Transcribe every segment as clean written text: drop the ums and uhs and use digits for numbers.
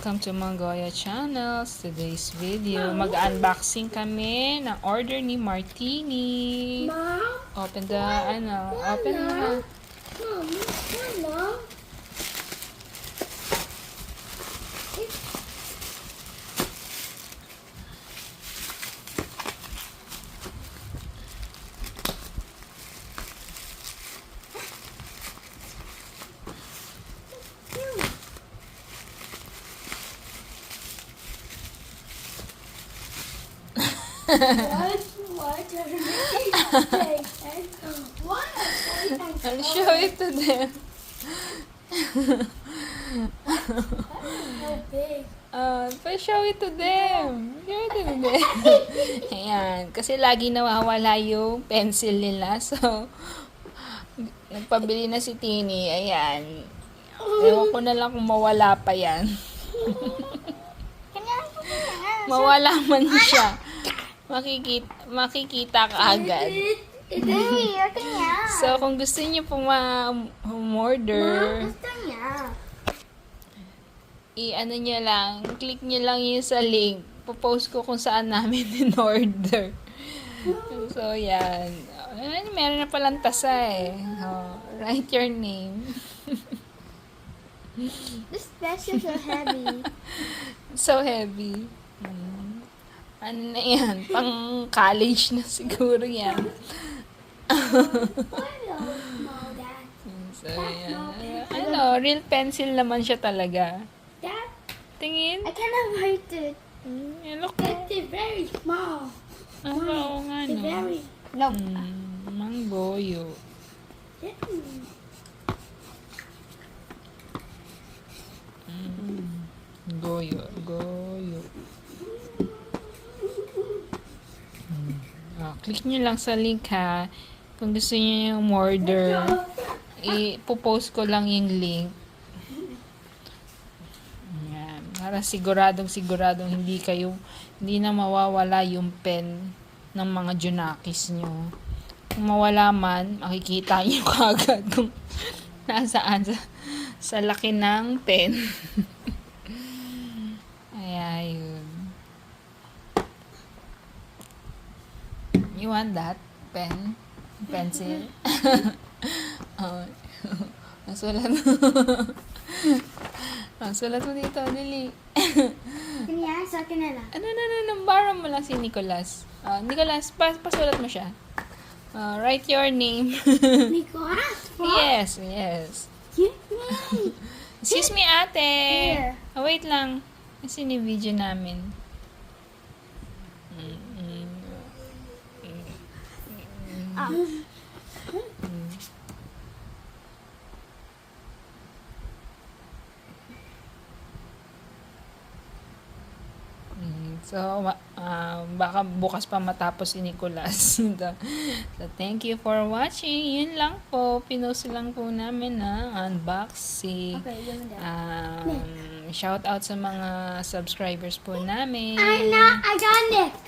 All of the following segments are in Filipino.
welcome to Mongolia Channels. Today's video, mag-unboxing kami ng order ni Martini. Mom? Open the, open the. Mom? I'll show it to them. Pa-show it to them. Show it to them. Ayan. Kasi lagi nawawala yung pencil nila. So, nagpabili na si Tini. Ayan. Ewan ko na lang kung mawala pa yan. Mawala man siya. Makikita ka agad. So, kung gusto niyo pong ma-order, i-ano niya lang, click niyo lang yun sa link. Popost ko kung saan namin in-order. So, yan. Meron na palang tasa eh. Oh, write your name. This pencil is so heavy. So heavy. Ano na yan? Pang college na siguro yan. So, yan. Real pencil naman siya talaga. Dad, Tingin. I cannot write it. Look. It's very small. Oo nga, It's no? very... Manggoyo. Goyo. Click nyo lang sa link ha. Kung gusto nyo yung order, ipopost ko lang yung link. Ayan. Para siguradong hindi na mawawala yung pen ng mga Junakis nyo. Kung mawala man, makikita nyo kagad kung nasaan sa laki ng pen. Ayan. You want that? Pen? Pencil? Sulat mo. Sulat mo dito, dali. Kanya, sa akin na lang. Borrow mo lang si Nicolas. Nicolas, pasulat mo siya. Write your name. Nicolas? Yes. Excuse me. Excuse me, ate. Here. Wait lang. Kasi ni-video namin. So, baka bukas pa matapos si Nicolas. So, thank you for watching. Yun lang po. Pinost lang po namin na unboxing. Okay, yun na. Shout out sa mga subscribers po namin. I got Nick.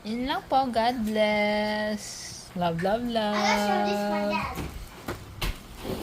Yun lang po. God bless. Love. I'll show this my dad.